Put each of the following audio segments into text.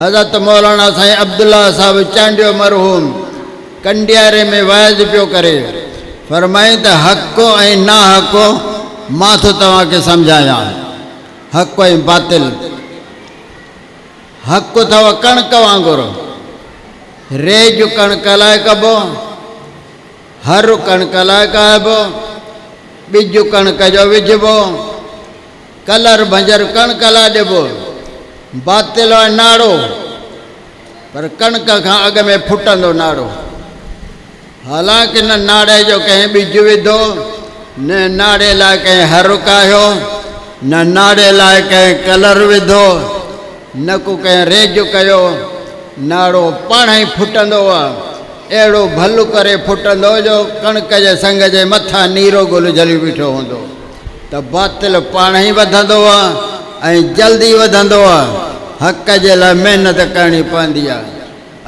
हज़रत मौलाना साईं अब्दुल्ला साहब चांडियो मरहूम कंडियारे में वाइज़ पियो करे फरमाई त हक़ ऐं ना हक़ मां थो तव्हांखे सम्झायां। हक़ ऐं बातिल। हक़ अथव कणक वांगुरु, रेज कणक लाइ कबो, हर कणक लाइ कबो, ॿिज कणक जो विझिबो, कलर भंजर कणक लाइ ॾिबो। बातिल आहे नाड़ो, पर कणक खां अॻु में फुटंदो नाड़ो। हालांकि न नाड़े जो कंहिं ॿिज विधो, न नाड़े लाइ कंहिं हर कायो, न नाड़े लाइ कंहिं कलर विधो, न को कंहिं रेज कयो। नाड़ो पाण ई फुटंदो आहे, अहिड़ो भलु करे फुटंदो जो कणक जे संग जे मथां नीरो गुल जली बीठो हूंदो। त बातिल पाण ई वधंदो आहे ऐं जल्दी वधंदो आहे। हक़ जे लाइ महिनत करणी पवंदी आहे।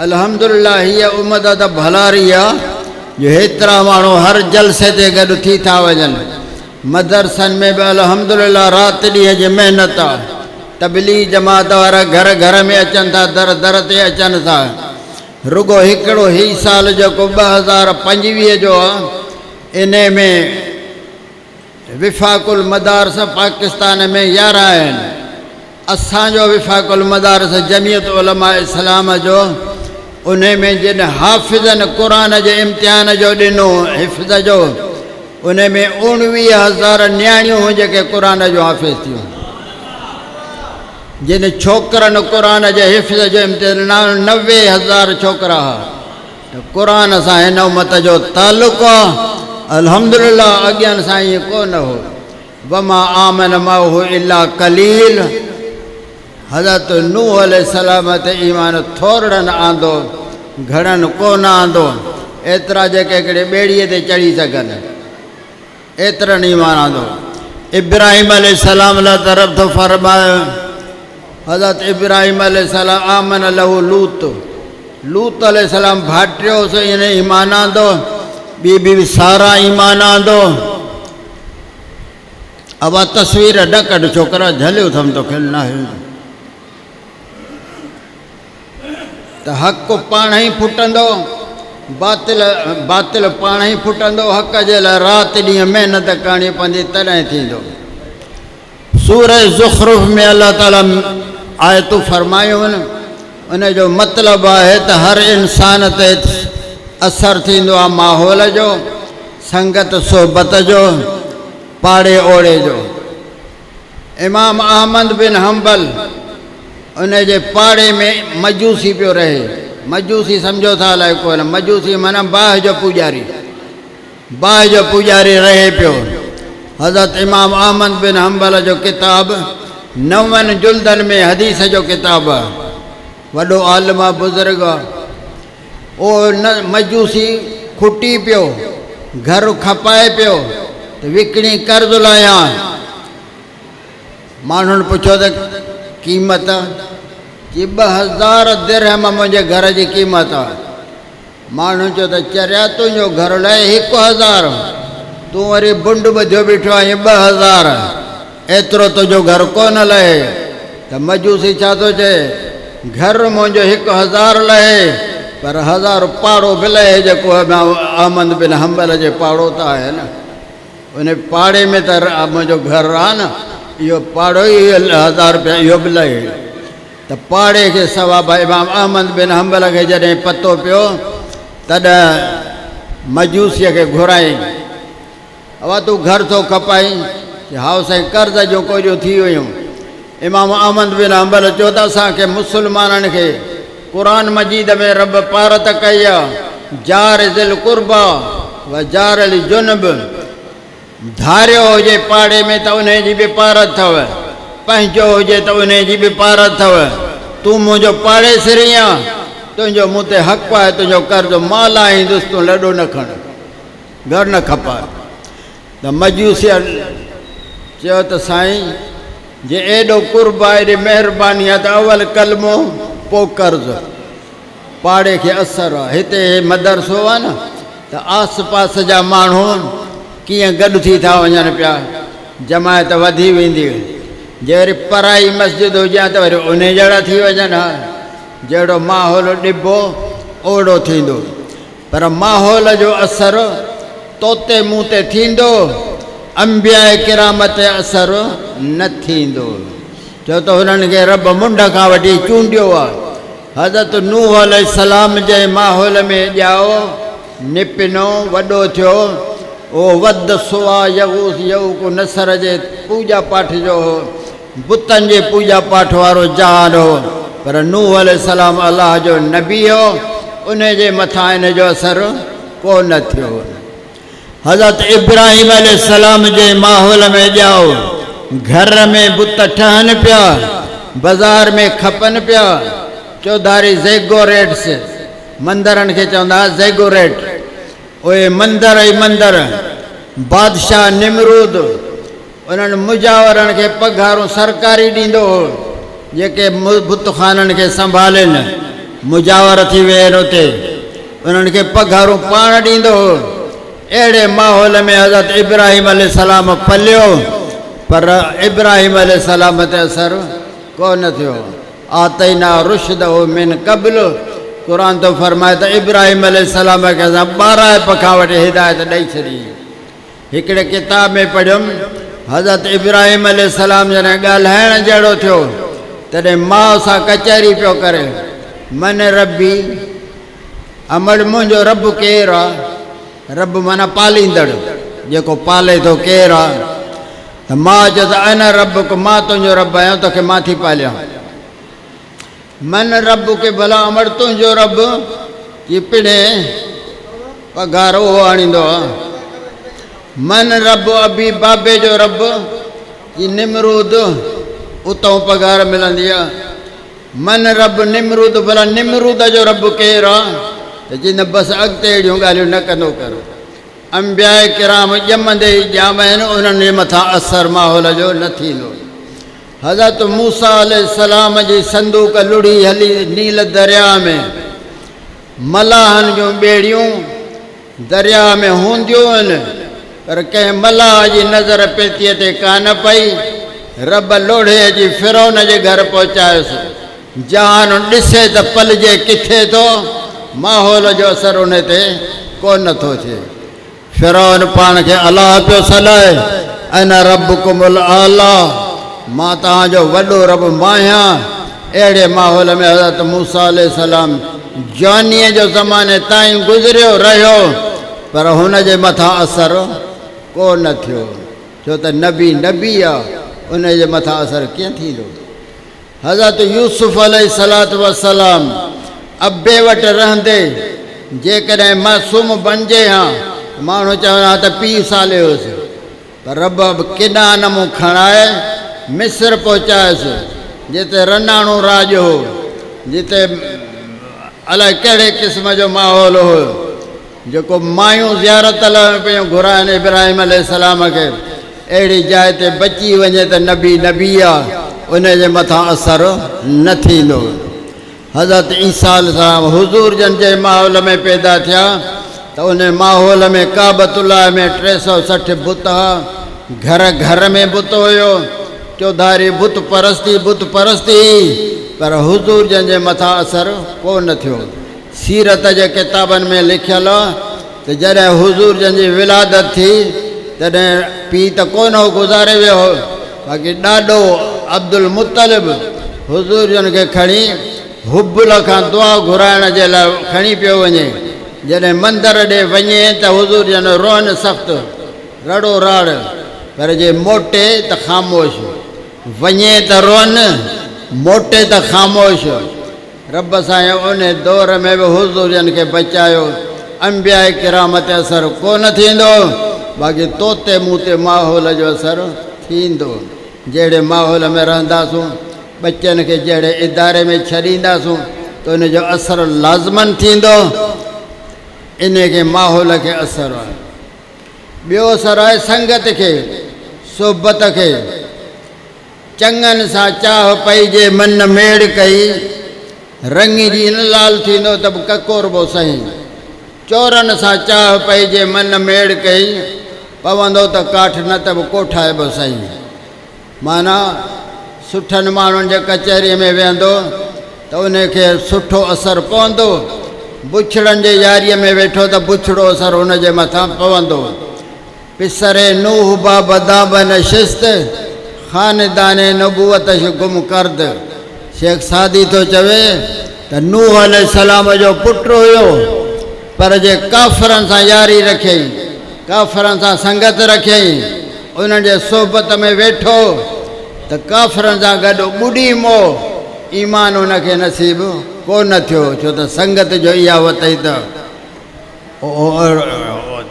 अल्हम्दुलिल्लाह हीअ उमत त भलारी आहे जो हेतिरा माण्हू हर जलसे ते गॾु थी था वञनि। मदरसनि में बि अल्हम्दुलिल्लाह राति ॾींहं जी महिनत आहे। तबलीग जमात वारा घर घर में अचनि था, दर दर ते अचनि था। रुगो हिकिड़ो ही साल जेको 2025 जो आहे, इन में विफ़ाकुल मदारस पाकिस्तान में 11 आहिनि। असांजो विफ़ाकुल मदारस जमियत उलमा इस्लाम जो, उन में जिन हाफ़िज़नि क़ुरान जे इम्तिहान जो ॾिनो हिफ़्ज़ जो, उन में 19,000 नियाणियूं जेके क़ुरान जो हाफ़िज़ थियूं। जिन छोकरनि क़ुरान जे हिफ़्ज़ जो इम्तिहान 90,000 छोकिरा हुआ। त क़ुरान सां हिन उमत जो तालुक़ु आहे। अल्हम्दुलिल्लाह अॻियां सां ईअं कोन हो। वमा आमन माहु इल्ला कलील। हज़रत नूह अलैहिस्सलाम ते ईमान थोरड़नि आंदो, घणनि कोन आंदो। एतिरा जेके हिकिड़े ॿेड़ीअ ते चढ़ी सघनि, एतिरनि ईमान आंदो। इब्राहिम अलैहिस्सलाम लाइ तरफ़ थो फरमायो, हज़रत इब्राहिम अलैहिस्सलाम आमन लहू लूत। लूत अलैहिस्सलाम भाटियो सो इन ईमान आंदो। बीबी सारा ईमान आंदो। अब तस्वीर न कढ छोकरा, झलियो थम तो खेल ना है। त हक़ पाण ई फुटंदो, बातिल पाण ई फुटंदो। हक़ जे लाइ राति ॾींहं महिनत करणी पवंदी, तॾहिं थींदो। सूरह ज़ुख़्रुफ़ में अल्लाह ताला आयतूं फरमायूं आहिनि। उन जो मतिलबु आहे त हर इंसान ते असरु थींदो आहे माहौल जो, संगत सोबत जो, पाड़े ओड़े जो। इमाम अहमद बिन हंबल उन जे पाड़े में मजूसी पियो रहे। मजूसी सम्झो था अलाए कोन, मजूसी माना बाहि जो पुॼारी। बाहि जो पुॼारी रहे पियो। हज़रत इमाम अहमद बिन हंबल जो किताब 9 जुल्दनि में हदीस जो किताब आहे। वॾो आलिम आहे, बुज़ुर्ग आहे। ओ न मजूसी खुटी पियो, घर खपाए पियो त विकिणी कर्ज़ लाहियां। माण्हुनि पुछियो त क़ीमत, कि 2000 दिरहम मुंहिंजे घर जी क़ीमत आहे। माण्हू चयो त चरिया तुंहिंजो घर लाइ 1000, तूं वरी बुंड ॿधियो बीठो आहीं 2000, एतिरो तुंहिंजो घर कोन लहे। त मजूसी छा थो चए, घर मुंहिंजो 1000 लहे, पर 1000 पाड़ो बि लहे, जेको अहमद बिन हंबल जे पाड़ो त आहे न। उन पाड़े में त मुंहिंजो घर आहे न, इहो पाड़ो ई 1000 रुपया इहो बि लहे। त पाड़े खे सवाबु इमाम अहमद बिन हंबल खे जॾहिं पतो पियो, तॾहिं मजूसीअ खे घुराई। अब तूं घर थो खपाई? हाउ साईं, कर्ज़ जो कोरियूं थी वियूं। इमाम अहमद बिन हंबल चयो त असांखे मुस्लमाननि खे क़ुरान मजीद में रब पारत कई आहे, जार ज़िल कुर्बा व जार अल जुनब। धारियो हुजे पाड़े में त उन जी बि पारत अथव, पंहिंजो हुजे त उन जी बि पारत अथव। तूं मुंहिंजो पाड़े सिरी आहे, तुंहिंजो मूं ते हक़ु आहे, तुंहिंजो कर्ज़ु मां लाहींदुसि, तूं लॾो न खण, घर न खपाए। त मजूसीअ चयो त साईं, जे एॾो कुर्ब आहे, एॾी महिरबानी आहे, त अवल कलमो पोइ कर्ज़। पाड़े खे असरु आहे। हिते मदरसो आहे न, त आस पास जा माण्हू कीअं गॾु थी था वञनि पिया, जमायत वधी वेंदी। जे वरी पराई मस्जिद हुजे त वरी उन जहिड़ा थी वञनि। हा, जहिड़ो माहौल ॾिबो ओहिड़ो थींदो पर माहौल जो असरु तोते मुंहं ते थींदो अंबिया किराम ते असरु न थींदो छो त हुननि खे रब मुंड खां वठी चूंडियो आहे हज़रत नूह अलैहिस्सलाम जे माहौल में ॼाओ निपिनो वॾो थियो उहो वद सुवा यगूस यऊक नसर जे पूॼा पाठ जो हो बुतनि जे पूॼा पाठ वारो जहान हो पर नूह अलैहिस्सलाम अलाह जो नबी हो उन जे मथां इन जो असरु कोन थियो हज़रत इब्राहिम अलैहिस्सलाम जे माहौल में ॼाओ घर में बुत ठहनि पिया बाज़ार में खपनि पिया चौधारी ज़ैगोरेट्स मंदरनि खे चवंदा ज़ैगोरेट उहे मंदर ई मंदर बादशाह निमरूद उन्हनि मुजावरनि खे पघारूं सरकारी ॾींदो हो जेके बुतखाननि खे संभालनि मुजावर थी विया आहिनि उते उन्हनि खे पघारूं पाण ॾींदो हो अहिड़े माहौल में हज़रत इब्राहिम अलैहिस्सलाम पलियो पर इब्राहिम अलैहिस्सलाम ते असरु कोन थियो आतैना रुशदहु मिन क़ब्ल क़ुर तो फरमाए त इब्राहिम अलैहिस्सलाम खे असां 12 खां वठी हिदायत ॾेई छॾी हिकिड़े किताब में पढ़ियुमि हज़रत इब्राहिम अलैहिस्सलाम जॾहिं ॻाल्हाइण जहिड़ो थियो तॾहिं माउ सां कचहरी पियो करे मन रबी अमड़ मुंहिंजो रब केरु आहे रब माना पालींदड़ जेको पाले थो केरु आहे त मां चयो त अन रब मां तुंहिंजो रब आहियां तोखे मां थी पालियां मन रब के भला अमड़ तुंहिंजो रब की पिणे पघार उहो आणींदो आहे मन रब अबी बाबे जो रब की निमरूद उतां पघार मिलंदी आहे मन रब निमरूद भला निमरूद जो रब केरु आहे त चवंदा बसि अॻिते अहिड़ियूं ॻाल्हियूं न कंदो कर अंबिया किराम ॼमंदे ई ॼाम आहिनि उन्हनि जे मथां असरु माहौल जो न थींदो हज़रत मूसा अलैहिस्सलाम जी संदूक लुड़ी हली नील दरिया में मलाहनि जूं ॿेड़ियूं दरिया में हूंदियूं आहिनि पर कंहिं मलाह जी नज़र पेतीअ ते कान पई रब लोढ़े जी फिरौन जे घर पहुचायोसि जहान ॾिसे त पलिजे किथे थो माहौल जो असरु उन ते कोन थो थिए फिरौन पाण खे अलाह पियो सॾाए अन रब्बुकुमुल आला मां तव्हांजो वॾो रब मां आहियां अहिड़े माहौल में हज़रत मूसा अलैहिस्सलाम जवानीअ जो ज़माने ताईं गुज़रियो रहियो पर हुन जे मथां असरु कोन थियो छो त नबी नबी आहे उन जे मथां असरु कीअं थींदो हज़रत यूसुफ अलैहिस्सलातु वस्सलाम अबे वटि रहंदे जेकॾहिं मासूम बणिजे हा माण्हू चवनि हा त पीउ साले हुयुसि पर रब केॾां न मूं खणाए मिस्र पहुचायोसि जिते रनाणो राज हो जिते अलाए कहिड़े क़िस्म जो माहौल हो जेको मायूं ज़ियारत लाइ पियूं घुराइनि इब्राहिम अलैहिस्सलाम खे अहिड़ी जाइ ते बची वञे त नबी नबी आहे उन जे मथां असरु न थींदो हज़रत ईसा अलैहिस्सलाम हुज़ूर जन जे माहौल में पैदा थिया त उन माहौल में काबतुल्लाह में 360 बुत हुआ घर घर में बुत हुयो चौधारी बुत परस्ती पर हुज़ूर जन जे मथां असरु कोन थियो सीरत जे किताबनि में लिखियलु आहे त जॾहिं हुज़ूर जन जी विलादत थी तॾहिं पीउ त कोन हो गुज़ारे वियो हो बाक़ी ॾाढो अब्दुल मुतलिब हुज़ूर जन खे खणी हुबल खां दुआ घुराइण जे लाइ खणी पियो वञे जॾहिं मंदर ॾे वञे त हुज़ूर जन रोअनि सख़्तु रड़ो राड़ पर जे मोटे त ख़ामोश वञे त रोअनि मोटे त ख़ामोश रब साईं उन दौर में बि हुज़ूर जन खे बचायो अंबिया किराम ते असरु कोन थींदो बाक़ी तोते मुंहं ते माहौल जो असरु थींदो जहिड़े माहौल में रहंदासूं बचनि खे जहिड़े इदारे में छॾींदासूं त उन जो असरु लाज़मन थींदो इन खे माहौल खे असरु आहे ॿियो असरु आहे संगत खे सोबत खे चङनि सां चाह पइजे मन मेड़ कई रंगी जी न लाल थींदो त बि ककोरबो सही चोरनि सां चाह पइजे मन मेड़ कई पवंदो त काठ न त बि कोठाइबो सही माना सुठनि माण्हुनि जे कचहरीअ में वेहंदो त त उनखे सुठो असरु पवंदो। बुछड़नि जे यारीअ में वेठो त बुछड़ो असरु हुनजे मथां पवंदो। पिसरे नूह बाबदाब नशिस्त ख़ानदाने नबूअत गुम करद। शेख सादी थो चवे त नूह अलैहिस्सलाम जो पुटु हुयो, पर जे काफ़िरनि सां यारी रखियईं, काफ़िरनि सां संगत रखियईं, उन्हनि जे सोबत में वेठो त काफ़िरनि सां गॾु ॿुॾी मोह ईमान उनखे नसीब कोन थियो, छो त संगत जो इहा वतई त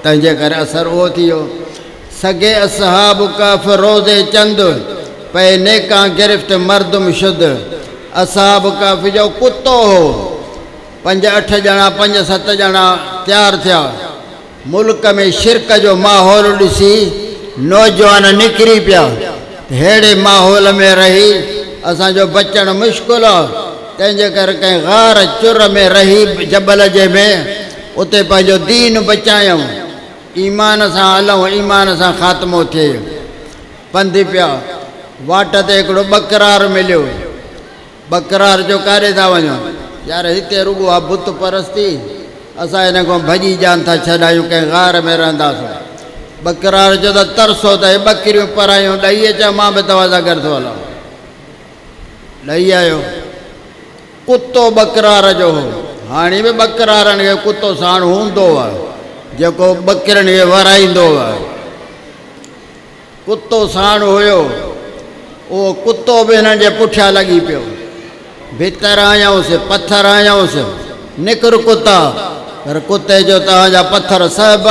तंहिंजे करे असरु उहो थी वियो। सगे असहाब काफ़ रोज़े चंद पए नेका गिरफ़्त मर्दुम शुद्ध। असहाब काफ़ जो कुतो हो, 5-8 ॼणा 5-7 ॼणा तयारु थिया। मुल्क में शिरक जो माहौल ॾिसी नौजवान निकिरी पिया। अहिड़े माहौल में रही असांजो बचणु मुश्किल आहे। तंहिंजे करे कंहिं गार चुर में रही जबल जे में उते पंहिंजो दीन बचायूं, ईमान सां हलूं, ईमान सां ख़ात्मो थिए। पंधि पिया, वाट ते हिकिड़ो बकरार मिलियो। बकरार जो काॾे था वञो? यार हिते रुॻो आहे बुत परस्ती, असां हिन खां भॼी जान था छॾायूं, कंहिं गार में रहंदासीं। बकरार जो त तरसो त हे ॿकरियूं परायूं ॾेई अचां, मां बि तव्हां सां गॾु थो हलां। ॾेई आयो। कुतो बकरार जो हो। हाणे बि बकरारनि खे कुतो साण हूंदो आहे जेको ॿकरियुनि खे वराईंदो आहे। कुतो साण हुयो, उहो कुतो बि हिननि जे पुठियां लॻी पियो। भितर आयऊंसि, पथर आयऊंसि, निकिर कुता, पर कुते जो तव्हांजा पथर सहब,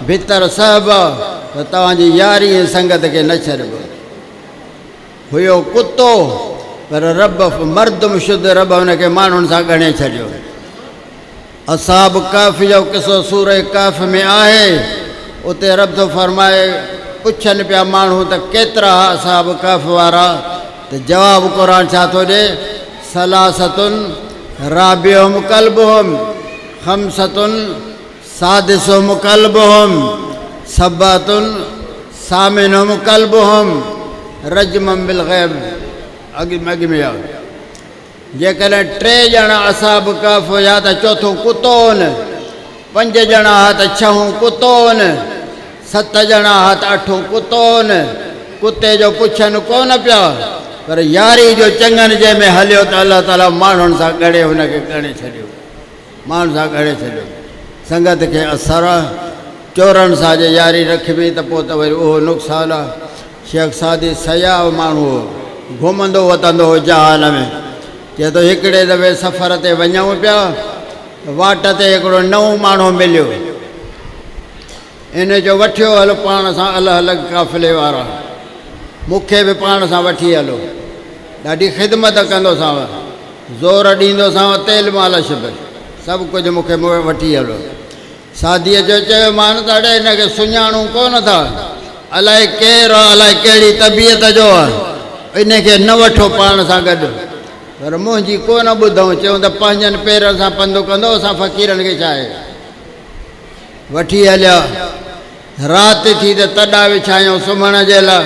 भितर सहब, त तव्हांजी यारी ऐं संगत खे न छॾिबो। हुयो कुतो, पर रब मर्दुम शुद्ध, रब हुनखे माण्हुनि सां ॻणे छॾियो। असाब काफ़ जो किसो सूर काफ़ में आहे। उते रब थो फरमाए, पुछनि पिया माण्हू त केतिरा असाब काफ़ वारा, त जवाबु क़ुर छा थो ॾिए? सलासतुन राबियुहुम कल्बुहुम, खमसतुन सादिसुहुम कल्बुहुम, सबातुन सामिनुहुम कल्बुहुम, रजमम बिल ग़ैब। अॻु में आहे। जेकॾहिं 3 ॼणा असाब काफ़ हुया त चोथों कुतो न, 5 ॼणा हुआ त 6 कुतो न, 7 ॼणा हुआ त 8 कुतो न। कुते जो पुछनि कोन पिया, पर यारी जो चङनि जंहिंमें हलियो त अलाह ताला माण्हुनि सां ॻणे हुनखे ॻणे छॾियो, माण्हुनि सां ॻणे छॾियो। संगत खे असरु आहे। चोरनि सां जे यारी रखिबी त पोइ त वरी उहो नुक़सानु आहे। शेख सादी सयाह माण्हू हो, घुमंदो वतंदो हो जहाल में। चए थो हिकिड़े दफ़े सफ़र ते वञूं पिया, वाट ते हिकिड़ो नओं माण्हू मिलियो। इन जो वठियो हलो पाण सां अलॻि अलॻि काफ़िले वारा, मूंखे बि पाण सां वठी हलो, ॾाढी ख़िदमत कंदोसांव, ज़ोर ॾींदोसांव, तेल मालिश बि, सभु कुझु मूंखे वठी हलो। सादीअ जो चयो, मान त अड़े हिनखे सुञाणूं कोन था, अलाए केरु आहे, अलाए कहिड़ी तबियत जो आहे, इनखे न वठो पाण सां गॾु। पर मुंहिंजी कोन ॿुधऊं, चयूं त पंहिंजनि पेरनि सां पंधु कंदो, असां फ़क़ीरनि खे छा आहे। वठी हलिया। राति थी त तॾा विछायूं सुम्हण जे लाइ।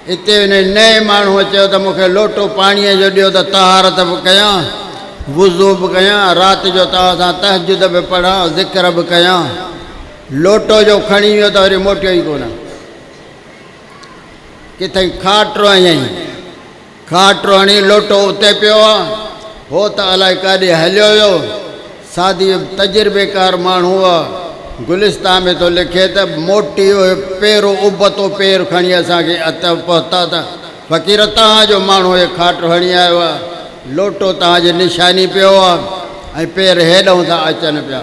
हिते नए माण्हूअ चयो त मूंखे लोटो पाणीअ जो ॾियो त तहारत बि कयां, वुज़ू बि कयां, राति जो तव्हां सां तहजुद बि पढ़ां, ज़िक्र बि कयां। लोटो जो खणी वियो त वरी मोटियो ई कोन। किथां खाटरो हयईं, खाटरो हणी लोटो उते पियो आहे, हो त अलाए काॾे हलियो वियो। सादी तजुर्बेकार माण्हू आहे, गुलिस्तान में थो लिखे त मोटी पेरो उबतो पेर खणी असांखे पहुता त फ़क़ीर तव्हांजो माण्हू हे खाटरो हणी आयो आहे, लोटो तव्हांजी निशानी पियो आहे ऐं पेर हेॾां था अचनि पिया।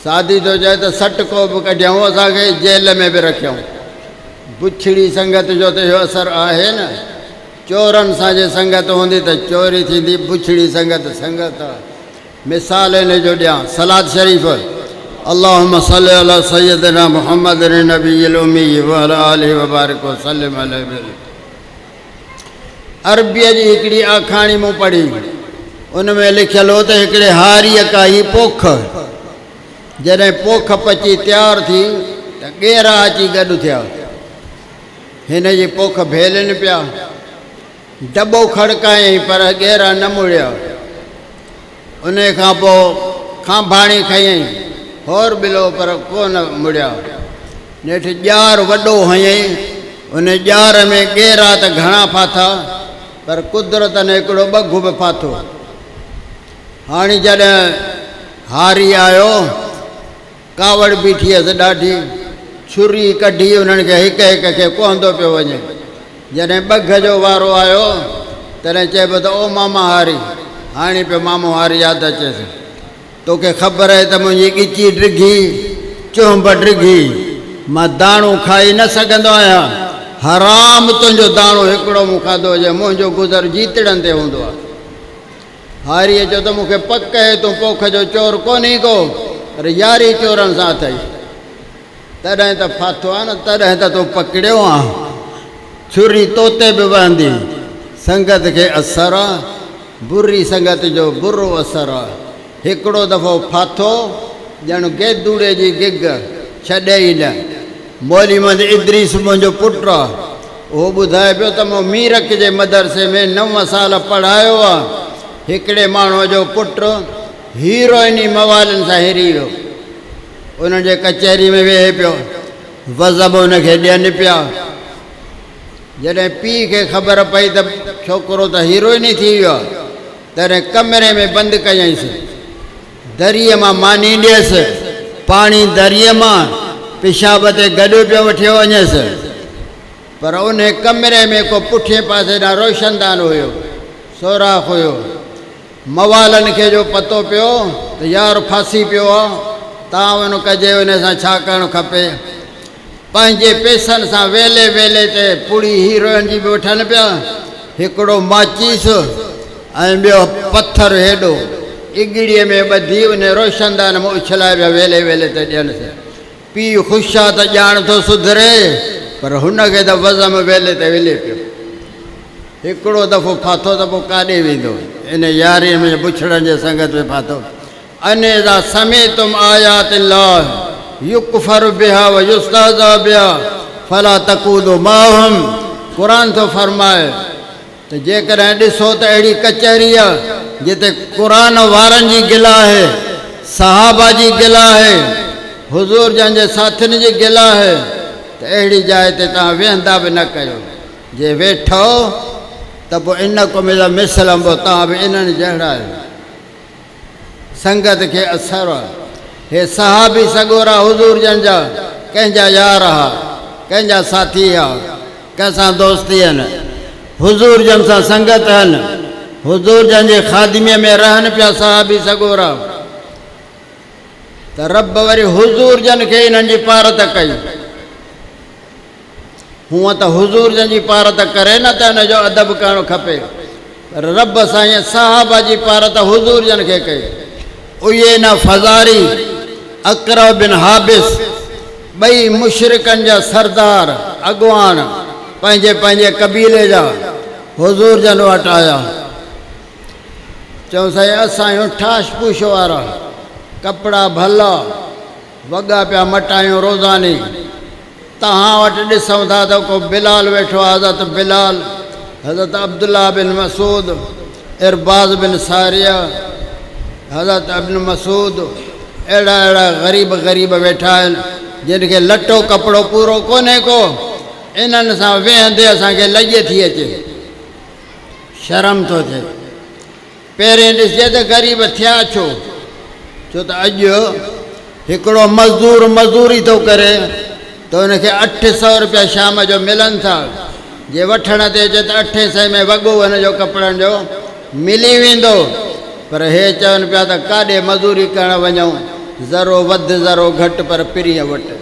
सादी थो चए त सटको बि कढियऊं, असांखे जेल में बि रखियऊं। बुछड़ी संगत जो त इहो असरु आहे न। चोरनि सां जे संगत हूंदी त चोरी थींदी, बुछड़ी संगत संगत आहे। मिसाल हिन जो ॾियां, सलाद शरीफ़। अल्लाहुम्मा सल्लि अला सय्यदिना मुहम्मद नबील उम्मी व अला आलिहि व बारिक व सल्लिम अलैहि। अरबीअ जी हिकिड़ी आखाणी मूं पढ़ी, उन में लिखियलु हो त हिकिड़े हारीअ काई पोख, जॾहिं पोख पची तयारु थी त ॻेरा अची गॾु थिया। हिन जी पोख भेलनि पिया। दॿो खड़कायईं पर ॻेरा न मुड़िया। उन खां पोइ खांभाणी खयईं और बिलो पर कोन मुड़िया। नेठि ॼार वॾो हयईं, उन ॼार में ॻेरा त घणा फाथा पर कुदरत ने हिकिड़ो ॿघु बि फाथो। हाणे जॾहिं हारी आयो, कावड़ बीठी हुअसि ॾाढी, छुरी कढी उन्हनि खे हिक हिक खे कोहंदो पियो वञे। जॾहिं ॿघ जो वारो आयो तॾहिं चइबो त ओ मामा हारी। हाणे पियो मामो हारी यादि अचेसि, तोखे ख़बर आहे त मुंहिंजी ॻिची डिघी चुंब डिघी, मां दाणो खाई न सघंदो आहियां। हराम तुंहिंजो दाणो हिकिड़ो मूं खाधो हुजे, मुंहिंजो गुज़र जीतड़नि ते हूंदो आहे। हारीअ चयो त मूंखे पक आहे तूं पोख जो चोर कोन्हे को, पर यारी चोरनि सां अथई। तॾहिं त फाथो आहे न, तॾहिं त तूं पकड़ियो आहे। छुरी तोते बि वहंदी, संगत खे असरु आहे, बुरी संगत जो बुरो असरु आहे। हिकिड़ो दफ़ो फाथो ॼण गेदूड़े जी गिग, छॾे ई न। मौली महमद इदरीस मुंहिंजो पुटु आहे, उहो ॿुधाए पियो त मूं मीरक जे मदरसे में 9 साल पढ़ायो आहे। हिकिड़े माण्हूअ जो पुटु हीरोइनी मवालनि सां हिरी वियो, उन्हनि जे कचहरी में वेहे पियो, वज़ब उनखे ॾियनि पिया। जॾहिं पीउ खे ख़बर पई त छोकिरो त हीरोइनी थी वियो आहे, तॾहिं कमरे में बंदि कयईंसि, दरीअ मां मानी ॾियसि, पाणी दरीअ मां पेशाब ते गॾु पियो वठी वञेसि। पर उन कमरे में को पुठिए पासे ॾांहुं रोशनदान हुयो, सोराख़ हुयो। मवालनि खे जो पतो पियो त यार फासी पियो आहे, तव्हां वञो कजे, उन सां छा करणु खपे। पंहिंजे पैसनि सां वेले वेले ते पुड़ी हीरोइन जी बि वठनि पिया, हिकिड़ो माचीस ऐं ॿियो पथर हेॾो इगड़ीअ में ॿधी उन रोशनदान में उछलाए पिया वेले वेले ते ॾियनि। पीउ ख़ुशि आहे त ॼाण थो सुधरे, पर हुनखे त वज़म वेले ते विले पियो। हिकिड़ो दफ़ो फाथो त पोइ काॾे वेंदो, इन यारीअ में बुछड़नि जे संगत में फाथो। अनेज़ा समेतुम आयातिल्लाह युकफर बिहा व युस्ताज़ा बिहा फला तकूदु माहुम। क़ुरान थो फरमाए त जेकॾहिं ॾिसो त अहिड़ी कचहरी आहे जिते क़ुरान वारनि जी गिला आहे, सहाबा जी गिला आहे, हुज़ूर जंहिंजे साथियुनि जी गिला आहे, त अहिड़ी जाइ ते तव्हां वेहंदा बि न कयो। जे वेठो त पोइ इन को मिला मिसलम, तव्हां बि इन्हनि जहिड़ा आहियो। संगत खे असरु आहे। हे सहाबी सॻोरा हुज़ूर जन जा कंहिंजा यार हुआ, कंहिंजा साथी हुआ, कंहिंसां दोस्ती आहिनि, हुज़ूर जन सां संगत आहिनि, हुज़ूर जन जे ख़ादिमीअ में रहनि पिया सहाबी सॻोरा। त रब वरी हुज़ूर जन खे इन्हनि जी पारत कई। हूअं त हुज़ूर जन जी पारत करे न त हिन जो अदब करणु खपे, पर रब सां ईअं सहाबा जी पारत हुज़ूर जन खे कई। उहे न फज़ारी अकरा बिन हाबिस, ॿई मुशरिकनि जा सरदार अॻवान पंहिंजे पंहिंजे कबीले जा हुज़ूर जन वटि आया। चऊं साईं असां आहियूं ठाश पूछ वारा, कपिड़ा भला, वॻा पिया मटायूं रोज़ानी। तव्हां वटि ॾिसूं था त को बिलाल वेठो आहे, हज़रत बिलाल, हज़रत अब्दुल्ला बिन मसूद, इरबाज़ बिन सारिया, हज़रत अब्न मसूद, अहिड़ा अहिड़ा ग़रीब ग़रीब वेठा आहिनि जिन खे लटो कपिड़ो पूरो कोन्हे को। इन्हनि सां वेहंदे असांखे लॼ थी अचे, शर्म थो थिए। पहिरें ॾिसजे त ग़रीब थिया छो, छो त अॼु हिकिड़ो मज़दूर मज़दूरी थो करे त हुनखे 800 रुपया शाम जो मिलनि था। जे वठण ते अचे त 800 में वॻो हुनजो कपिड़नि जो मिली वेंदो। पर हे चवनि पिया त काॾे मज़दूरी करणु वञूं, ज़रो वधि ज़रो घटि पर पिरीअ वटि।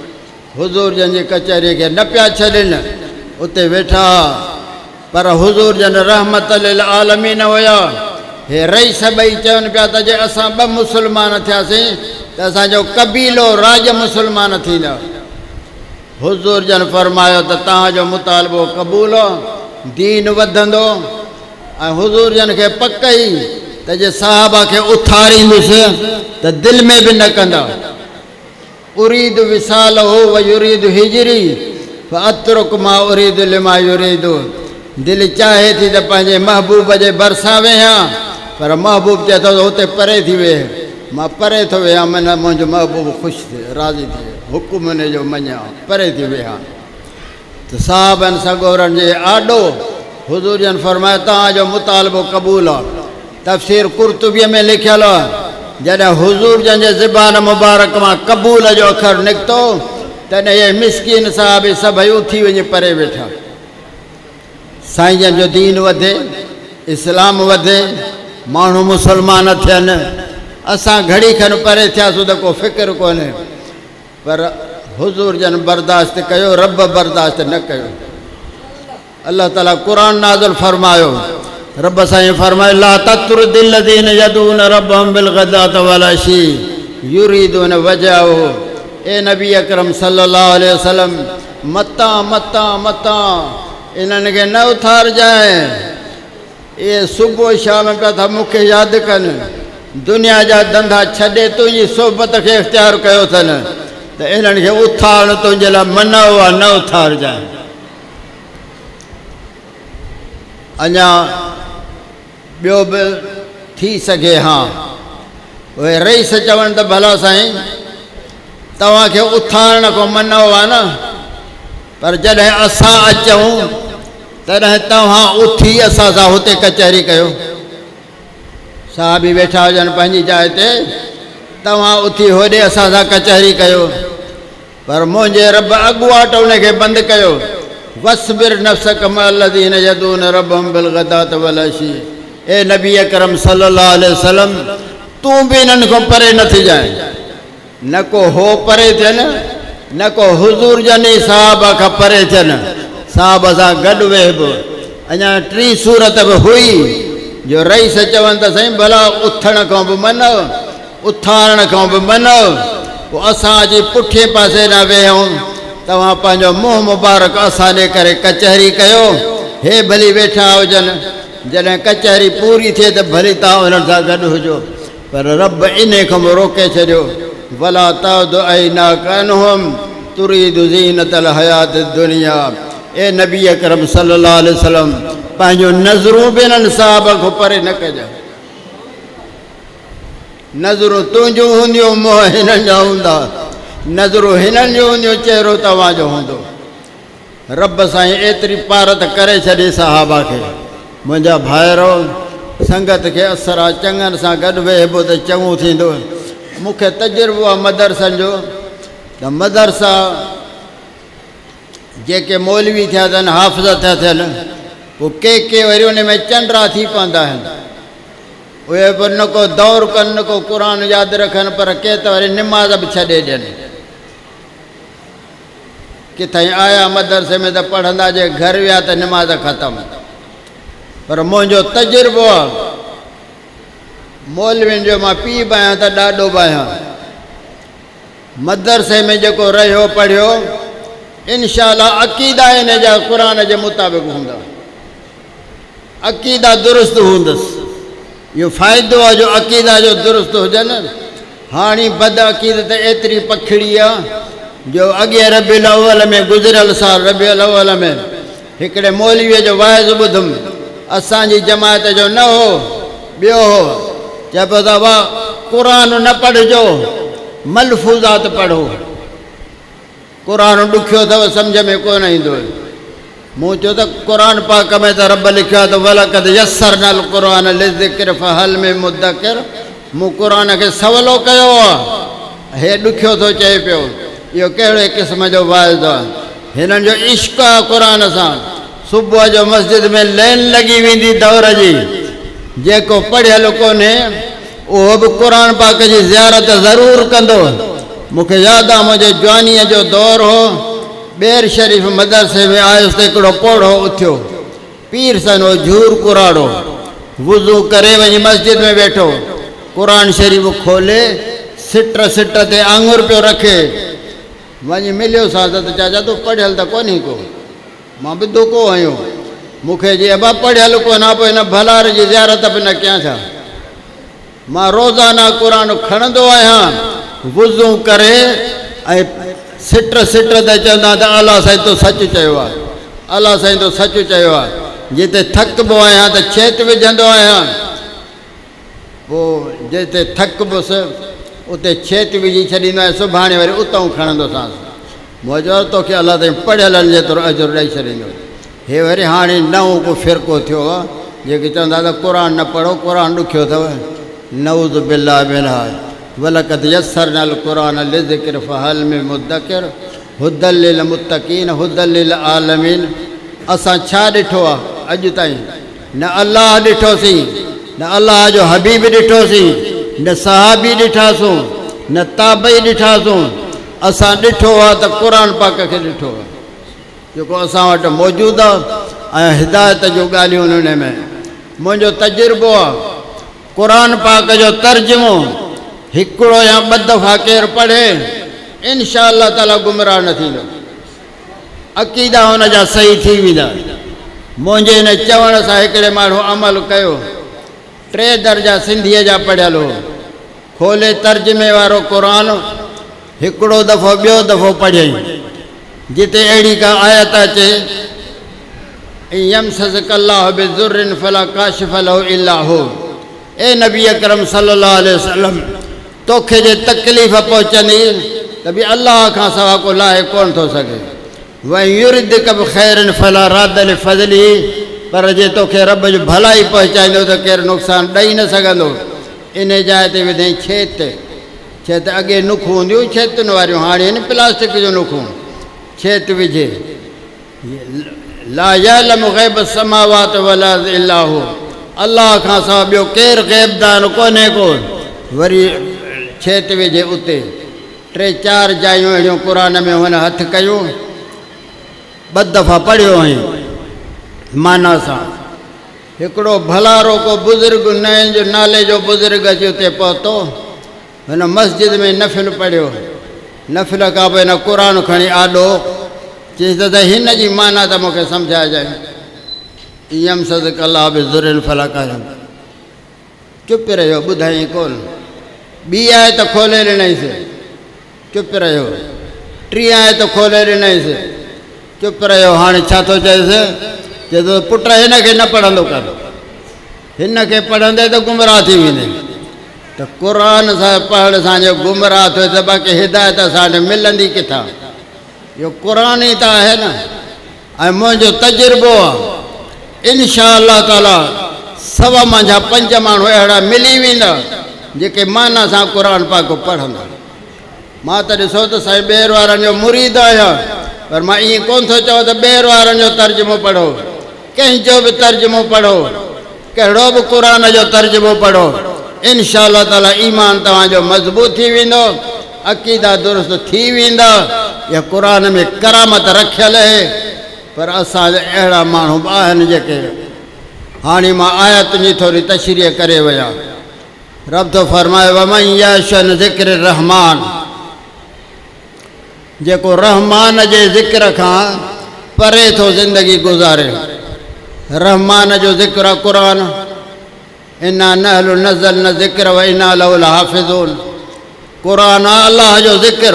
हुज़ूर जन जी कचहरीअ खे न पिया छॾनि, उते वेठा। पर हुज़ूर जन रहमत लिल आलमीन हुया। हे रईस ॿई चवनि पिया त जे असां 2 मुस्लमान थियासीं त असांजो कबीलो राज मुस्लमान थींदा। हुज़ूर जन फरमायो त तव्हांजो मुतालबो क़बूल हो, दीन वधंदो। ऐं हुज़ूर जन खे पक ई त जे साहबा खे उथारींदुसि त दिलि में बि न कंदा। उरीद विसाल हो व युरीद हिजरी फ़अतरुक मा उरीद लिमा युरीदु। दिलि चाहे थी त पंहिंजे महबूब जे भरिसां वेहां, पर महबूब चए थो हुते परे थी वेह, मां परे थो वेहां, माना मुंहिंजो महबूब ख़ुशि थिए, राज़ी थिए, हुकुम हिन जो मञां, परे थी वेहां। त साहबनि सगोरनि जे आॾो हुज़ूर जन फरमायो तव्हांजो मुतालबो क़बूल आहे। तफ़सीर कुर्तुबीअ में लिखियलु आहे जॾहिं हुज़ूर जन जे ज़बान मुबारक मां क़बूल जो अख़र निकितो तॾहिं इहे मिसकीन साहब सभई उथी वञी परे वेठा। साईं जन जो दीन वधे, इस्लाम वधे, माण्हू मुस्लमान थियनि। असां घड़ी खनि परे थियासीं त को फ़िक्र कोन्हे, पर हुज़ूर जन बर्दाश्त कयो, रब बर्दाश्त न कयो। अल्लाह ताला क़ुरान नाज़िल फरमायो, रब साईं फरमायो ला तत्रुदिल लज़ीन यदून रब्बहुम बिल ग़दाति वल अशी युरीदून वजहहु। ए नबी अकरम सल्लल्लाहु अलैहि वसल्लम मता मता मता इन्हनि खे न उथारिजांइ। इहे सुबुह शाम पिया था मूंखे यादि कनि, दुनिया जा धंधा छॾे तुंहिंजी सोबत खे इख़्तियार कयो अथनि, त इन्हनि खे उथारणु तुंहिंजे लाइ मना आहे, न उथारिजांइ। अञा ॿियो बि थी सघे, हा उहे रईस चवनि त भला साईं तव्हांखे उथारण खां मनो आहे न, पर जॾहिं असां अचूं तॾहिं तव्हां उथी असां सां हुते कचहरी कयो। साहब बि वेठा हुजनि पंहिंजी जाइ ते, तव्हां उथी होॾे असां सां कचहरी कयो, पर मुंहिंजे रब अॻुवाट उनखे बंदि कयो। वस्बिर नफ़्सक मअल्लज़ीन यदून रब्बहुम बिल ग़दाति वल अशी। ए नबी अकरम सल्लल्लाहु अलैहि वसल्लम तूं बि इन्हनि खां परे न थी जाए, न को हो परे थियनि, न को हुज़ूर जन ई साहब खां परे थियनि। साहब सां गॾु वेहबो। अञा टी सूरत बि हुई जो रईस चवनि त साईं भला उथण खां बि मनो, उथारण खां बि मनो, पोइ असां अची पुठे पासे न वेहूं, तव्हां पंहिंजो मुंहुं मुबारक असां ॾे करे कचहरी कयो। हे भली वेठा हुजनि, जॾहिं कचहरी पूरी थिए त भली तव्हां उन्हनि सां गॾु हुजो, पर रब इन खां बि रोके छॾियो। वला ताउद ऐनाक अन्हुम तुरीदु ज़ीनतल हयात दुनिया। ए नबी अकरम सल्लल्लाहु अलैहि वसल्लम पंहिंजो नज़रूं बि इन्हनि साहब खां परे न कजां। नज़रूं तुंहिंजूं हूंदियूं, मुंहुं हिननि जा हूंदा, नज़रूं हिननि जूं हूंदियूं, चहिरो तव्हांजो हूंदो। रब साईं एतिरी पारत करे छॾी साहबा खे। मुंहिंजा भाइरो संगत खे असर आहे, चङनि सां गॾु वेहबो त चङो थींदो। मूंखे तजुर्बो आहे मदरसनि जो, त मदरसा जेके मौलवी थिया अथनि, हाफ़िज़ थिया थियनि, पोइ के वरी उन में चंडरा थी पवंदा आहिनि। उहे बि न को दौर कनि, न को क़ुर यादि रखनि, पर के त वरी निमाज़ बि छॾे ॾियनि। किथां आया मदरसे में त पढ़ंदा, जे घर विया त निमाज़ ख़तमु। पर मुंहिंजो तजुर्बो आहे मौलवियुनि जो, मां पीउ बि आहियां त ॾाढो बि आहियां। मदरसे में जेको रहियो पढ़ियो, इंशाअल्लाह अक़ीदा इन जा क़ुर जे मुताबिक़ हूंदा, अक़ीदा दुरुस्त हूंदसि। इहो फ़ाइदो आहे जो अक़ीदा जो दुरुस्त हुजनि। हाणे बद अक़ीदत एतिरी पखिड़ी आहे जो अॻे रबियुल अव्वल में, गुज़िरियल साल रबियुल अव्वल में हिकिड़े मौलवीअ जो वाइज़ ॿुधुमि, असांजी जमायत जो न हो, ॿियो हो। चइबो त वाह क़ुर न पढ़िजो, मलफ़ूज़ात पढ़ो। क़ुर ॾुखियो अथव, सम्झ में कोन ईंदो। मूं चयो त क़ुर पाक में त रब लिखियो आहे त वलक़द यस्सरनल क़ुरान लिज़िक्र फ़हल में मुद्दकिर। मूं क़ुर खे सवलो कयो आहे, हे ॾुखियो थो चए पियो। इहो कहिड़े क़िस्म जो वाइज़ आहे? हिननि जो इश्क़ आहे क़ुर सां। सुबुह जो मस्जिद में लेन लॻी वेंदी दौर जी, जेको पढ़ियल कोन्हे उहो बि क़ुर पाक जी ज़ियारत ज़रूरु कंदो। मूंखे यादि आहे मुंहिंजे जवानीअ जो दौरु हो, ॿेर शरीफ़ मदरसे में आयुसि त हिकिड़ो पोढ़ो उथियो, पीर सन हो झूर कुराड़ो, वुज़ू करे वञी मस्जिद में वेठो, क़ुर शरीफ़ खोले सिट सिट ते आङुर पियो रखे। वञी मिलियो सां त चाचा तूं पढ़ियल त कोन्हे को? मां ॿुधो को आहियो। मूंखे जी अबा पढ़ियल कोन आहे, पोइ हिन भलार जी ज़ियारत बि न कयां छा? मां रोज़ाना क़ुर खणंदो आहियां, वुज़ू करे ऐं सिट सिट ते चवंदा त अलाह साईं तो सच चयो आहे, अलाह साईं तो सच चयो आहे। जिते थकबो आहियां त छेत विझंदो आहियां, पोइ जिते थकबुसि उते छेत विझी छॾींदो आहियां, सुभाणे वरी उतां खणंदोसांसि। मुंहिंजो तोखे अलाह ताईं पढ़ियलनि जेतिरो अजुरु ॾेई छॾींदो। हे वरी हाणे नओं को फ़िरक़ो थियो आहे जेके चवंदा त क़ुर न पढ़ो, क़ुर ॾुखियो अथव। नऊज़ बिल्लाह मिनहा। वलक़द यस्सरनल क़ुरान लिज़िक्र फहल मिन मुद्दकिर हुदल लिल मुत्तकीन हुदल लिल आलमीन। असां छा ॾिठो आहे अॼु ताईं? न अलाह ॾिठोसीं, न अलाह जो हबीब ॾिठोसीं, न सहाबी ॾिठासूं, न ताबई ॾिठासूं। असां ॾिठो आहे त क़ुर पाक खे ॾिठो आहे जेको असां वटि मौजूदु आहे ऐं हिदायत जूं ॻाल्हियूं उन में। मुंहिंजो तजुर्बो आहे क़ुर पाक जो तर्जुमो हिकिड़ो या ॿ दफ़ा केरु पढ़े इनशा अल्लाह ताला गुमराह न थींदो, अक़ीदा हुन जा सही थी वेंदा। मुंहिंजे हिन चवण सां हिकिड़े माण्हू अमल कयो, 3 दर्जा सिंधीअ जा पढ़ियल हो, खोले तर्जुमे वारो क़ुर हिकिड़ो दफ़ो ॿियो दफ़ो पढ़ियईं, जिते अहिड़ी का आयत अचे यमससकल्लाहु बिज़ुर्रिन फला काशिफ लहु इल्ला हू। ए नबी अकरम सल्लल्लाहु अलैहि वसल्लम, तोखे जे तकलीफ़ पहुचंदी त बि अलाह खां सवा को लाहे कोन थो सघे। वई युरिदिक बिख़ैरिन फला राद लिफ़ज़ली, पर जे तोखे रब जो भलाई पहुचाईंदो त केरु नुक़सानु ॾेई न सघंदो। इन जाइ ते विधई छेत। छेत अॻे नुखूं हूंदियूं छेतुनि वारियूं, हाणे आहिनि प्लास्टिक जो नुखूं। छेत विझे ला यअलमु ग़ैब समावात वल अर्ज़ इल्ला हू। अलाह खां सवाइ ॿियो केरु ग़ैबदान कोन्हे को। वरी छेत विझे उते। 3-4 जायूं अहिड़ियूं क़ुर में हुन हथु कयूं, 2 दफ़ा पढ़ियो हुअईं माना सां। हिकिड़ो भलारो को बुज़ुर्ग नए जो नाले जो बुज़ुर्ग अची उते पहुतो, हिन मस्जिद में नफ़िल पढ़ियो। नफ़िल खां पोइ हिन क़ुर खणी आॾो, चईं त हिन जी माना त मूंखे सम्झाइजांइ। यमससकल्लाहु बिज़ुर्रिन फला काशिफ। चुप रहियो, ॿुधाई कोन। ॿी आयत खोले ॾिनईंसि, चुप रहियो। 3 आयत खोले ॾिनईंसि, चुप रहियो। हाणे छा थो चएसि? चए थो पुट हिन खे न पढ़ंदो कर, हिन खे पढ़ंदे त गुमराह थी वेंदे। त क़ुर सां पढ़ण सां जो गुमराह थियो त बाक़ी हिदायत असांखे मिलंदी किथां? इहो क़ुर ई त आहे न। ऐं मुंहिंजो तजुर्बो आहे इनशा अल्लाह ताला 100 मंझा 5 माण्हू अहिड़ा मिली वेंदा जेके माना सां क़ुर पाक पढ़ंदा। मां त ॾिसो त साईं ॿेर वारनि जो मुरीद आहियां, पर मां ईअं कोन थो चवां त ॿेर वारनि जो तर्जुमो पढ़ो, कंहिंजो बि तर्जुमो पढ़ो, कहिड़ो बि क़ुर जो तर्जुमो पढ़ो। इनशा अल्लाह ताला ईमान तव्हांजो मज़बूत थी वेंदो, अक़ीदा दुरुस्त थी वेंदा। इहा क़ुर में करामत रखियल आहे, पर असांजा अहिड़ा माण्हू आहिनि जेके। हाणे मां आयतुनि जी थोरी तशरीह करे विया। रब थो फरमाए वमन यअशन ज़िक्र रहमान, जेको रहमान जे ज़िक्र खां परे थो ज़िंदगी गुज़ारे। रहमान जो ज़िक्र आहे क़ुर। इन्ना नहनु नज़्ज़लना ज़िक्र व इन्ना लहु लहाफ़िज़ून। क़ुर अलाह जो ज़िक्र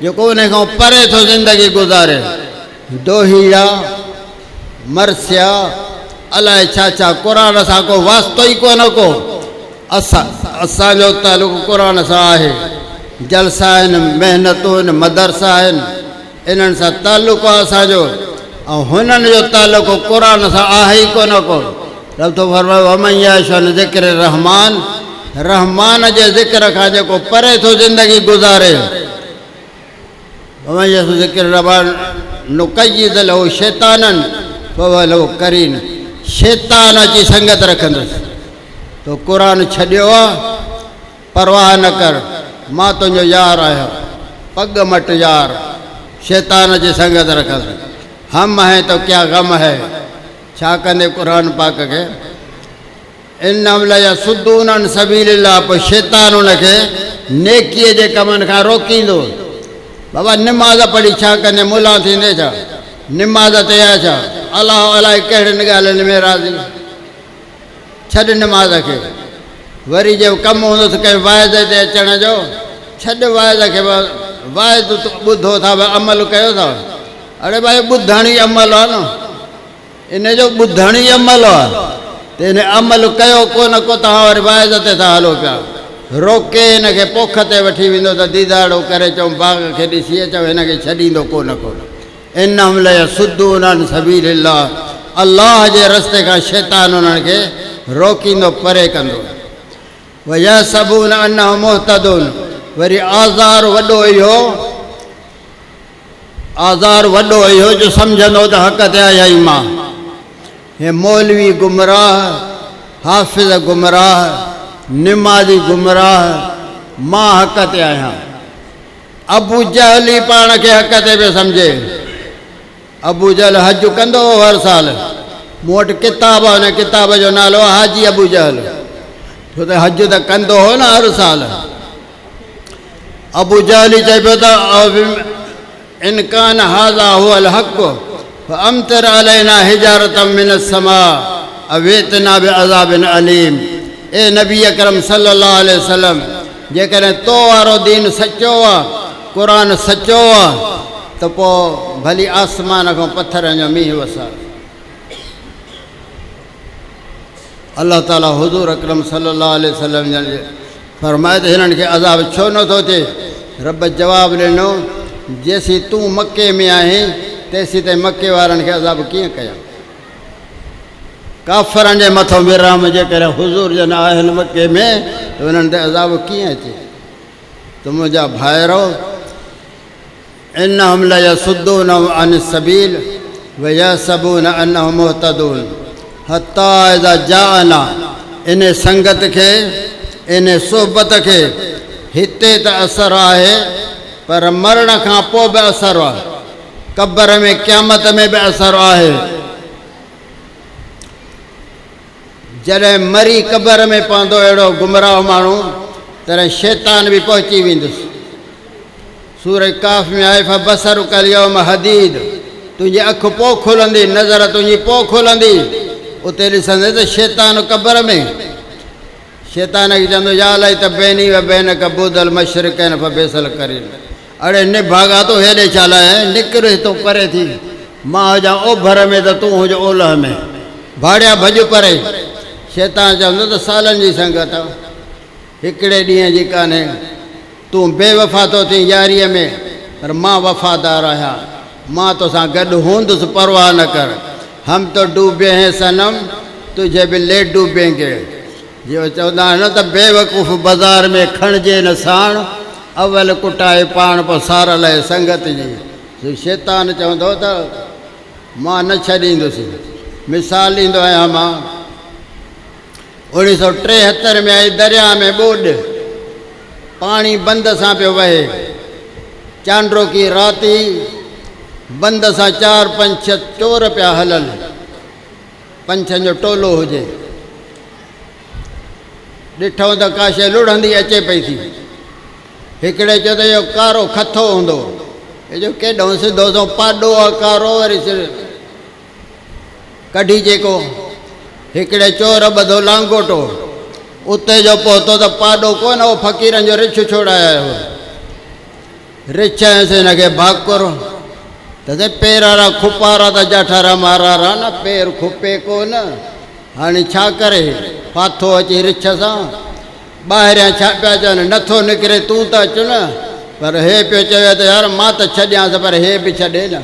जेको उन खां परे थो ज़िंदगी गुज़ारे। दोहिया मरसिया अलाए छा छा, क़ुर सां को वास्तो ई कोन को। असांजो तालुक़ क़ुर सां आहे। जलसा आहिनि, महिनतूं आहिनि, मदरसा आहिनि, इन्हनि सां तालुक़ आहे असांजो। ऐं हुननि जो तालुक़ क़ुर सां आहे ई कोन को। रब थो फरमाए वमन यअशन ज़िक्र रहमान, रहमान जे ज़िक्र खां जेको परे थो ज़िंदगी गुज़ारे। वमन यअशन ज़िक्र रहमान नुक़य्यिद लहु शैतानन फहुव लहु करीन। शैतान अची संगत रखंदुसि। तो क़ुर छॾियो आहे, परवाह न कर, मां तुंहिंजो यार आहियां, पग मट यार। शैतान जी संगत रखंदुसि। हम है तो क्या गम है। छा कंदे क़ुर पाक खे? इन्नहुम लयसुद्दून अन सबीलिल्लाह। पोइ शैतान हुनखे नेकीअ जे कमनि खां रोकींदो। बाबा निमाज़ पढ़ी छा कंदे? मुला थींदे छा? निमाज़ ते आहे छा? अलाह अलाए कहिड़ियुनि ॻाल्हियुनि में राज़ी। छॾ निमाज़ खे। वरी जे कमु हूंदुसि कंहिं वाइद ते अचण जो, छॾ वाइद खे। वाइद ॿुधो था, अमल कयो था। अड़े भाई ॿुधण ई अमल आहे न। इन जो ॿुधण ई अमल आहे त इन अमल कयो कोन को तव्हां वरी वाइज़ ते था हलो पिया रोके हिनखे पोख ते वठी वेंदो त दीदारो करे चऊं बाग़ खे ॾिसी अचो हिनखे छॾींदो कोन इन हमल सुदून अन सबीलिल्लाह अल्लाह जे रस्ते खां शैतान उन्हनि खे रोकींदो परे कंदो वयहसबून अन्नहुम मुहतदून वरी आज़ार वॾो इहो जो सम्झंदो त हक़ ते आया आहियूं मां हे मौलवी गुमराह हाफ़िज़ गुमराह निमाज़ी गुमराह मां हक़ ते आहियां अबू जहल ई पाण खे हक़ ते पियो सम्झे अबू जहल हज कंदो हो हर साल मूं वटि किताब आहे हुन किताब जो नालो हाजी अबू जहल छो त हज त कंदो हो न हर साल अबू जहल ई चए पियो त इनकान हाज़ा हुअल हक़ अमतर अलैना हिजारतम मिन समा अवेतना बिअज़ाबिन अलीम ए नबी अकरम सल्लल्लाहु अलैहि वसल्लम जेकॾहिं तो वारो दीन सचो आहे क़ुर सचो आहे त पोइ भली आसमान खां पथरनि जो मींहुं वसा अल्लाह ताला हुज़ूर अकरम सल्लल्लाहु अलैहि वसल्लम फरमाए त हिननि खे अज़ाब छो नथो थिए रब जवाबु ॾिनो जेसीं तूं मके में आहीं तेसीं ताईं मके वारनि खे अज़ाब कीअं कयां काफ़रनि जे मथां विराम जेकॾहिं हुज़ूर जन आहिनि मके में त उन्हनि ते अज़ाब कीअं अचे त मुंहिंजा भाइरो इन्नहुम लयसुद्दून अन सबील वयहसबून अन्नहुम मुहतदून हत्ता इज़ा जाअना इन संगत खे इन सोहबत खे हिते त असरु आहे पर मरण खां पोइ बि असरु आहे क़ब्र में क़यामत में बि असरु आहे जॾहिं मरी क़ब्र में पवंदो अहिड़ो गुमराह माण्हू तॾहिं शैतान बि पहुची वेंदुसि सूरह काफ़ में आहे फबसरु कल यौम हदीद तुंहिंजी अखि पोइ खुलंदी नज़र तुंहिंजी पोइ खुलंदी उते ॾिसंदे त शैतान क़ब्र में शैतान खे चवंदो या अलाई त बैनी व बैन कबूदल मशरिक़ैन फबैसल करे अड़े निभागा तो हेॾे छा लाइ निकिर हितो परे थी मां हुजां ओभर में त तूं हुज ओलह में भाड़िया भॼ परे शैतान चवंदो त सालनि जी संगत आहे हिकिड़े ॾींहं जी कान्हे तूं बेवफ़ा थो थी यारीअ में पर मां वफ़ादार आहियां मां तोसां गॾु हूंदुसि परवाह न कर हम तो डूबे हैं सनम तुझे बि ले डूबेंगे जो चवंदा आहिनि न त बेवकूफ़ बाज़ार में खणिजे न साण अवल कुटाए पाण पोइ सार लाइ संगत जी शैतान चवंदो त मां न छॾींदुसि मिसाल ॾींदो आहियां मां 1973 में आई दरिया में ॿोॾ पाणी बंद सां पियो वहे चांड्रो की राति बंद सां 4-5 चोर पिया हलनि पंछनि जो टोलो हुजे ॾिठो त का शइ लुढ़ंदी अचे पई थी हिकिड़े चयो त इहो कारो खथो हूंदो इहो केॾो सिधो सो पाॾो आहे कारो वरी कढी जेको हिकिड़े चोर ॿधो लांगोटो उते जो पहुतो त पाॾो कोन उहो फ़क़ीरनि जो रिछ छोड़ायो हो रिछ ऐं हिनखे भाकुर त पेरारा खुपारा त जाठारा मारारा न पेर खुपे कोन हाणे छा करे फाथो अची रिछ सां ॿाहिरियां छा पिया चवनि नथो निकिरे तूं त अचु न पर हे पियो चवे त यार मां त छॾियांसि पर हे बि छॾे न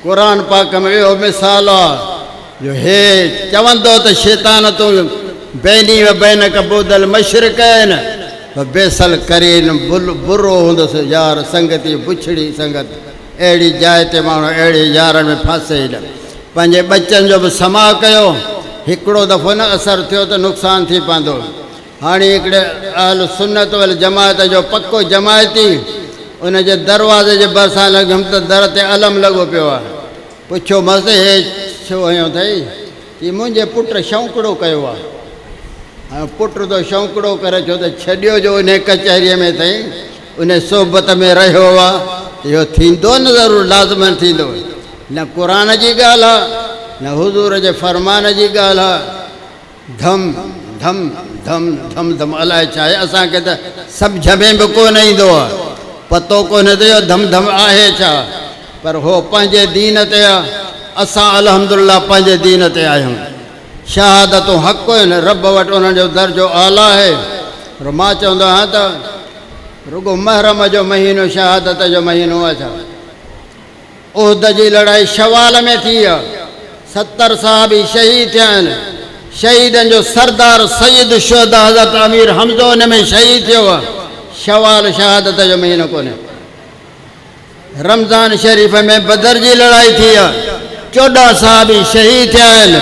क़ुर पाक में इहो मिसाल आहे जो हे चवंदो त शैतान तूं बैनी व बैन कबूदल मशरिक़ैन बेसल करे बुरो हूंदुसि यार संगती बुछड़ी संगत अहिड़ी जाइ ते माण्हू अहिड़े यारनि में फासे न पंहिंजे बचनि जो बि समा कयो हिकिड़ो दफ़ो न असरु थियो त नुक़सानु थी पवंदो हाणे हिकिड़े अहल सुन्नत वल जमायत जो पको जमायती उनजे दरवाज़े जे भरिसां लॻियुमि त दर ते अलम लॻो पियो आहे पुछियो मसि हे छो आयो अथई की मुंहिंजे पुट शौंकड़ो कयो आहे हाणे पुट तो शौंकड़ो करे छो त छॾियो जो उन कचहरीअ में अथई उन सोबत में रहियो आहे इहो थींदो न ज़रूरु लाज़िमन थींदो न क़ुर जी ॻाल्हि आहे न हुज़ूर जे फ़रमान जी ॻाल्हि आहे धम धम धम धम धम अलाए छा आहे असांखे त सम्झ में बि कोन ईंदो आहे पतो कोन्हे त इहो धम धम आहे छा पर हो पंहिंजे दीन ते आहे असां अल्हम्दुलिल्लाह पंहिंजे दीन ते आहियूं। शहादतूं हक़ आहिनि, रब वटि उन्हनि जो दर्जो आला आहे। पर मां चवंदो आहियां त रुगो महरम जो महीनो शहादत जो महीनो आहे छा? उहद जी लड़ाई शवाल में थी आहे, 70 साहबी शहीद थिया आहिनि। शहीदनि जो सरदार सईद शुहदा हज़रत अमीर हमज़ो हुन में शहीद थियो आहे। शवाल शहादत जो महीनो कोन्हे। रमज़ान शरीफ़ में बदर जी लड़ाई थी आहे, 14 साहबी शहीद थिया आहिनि।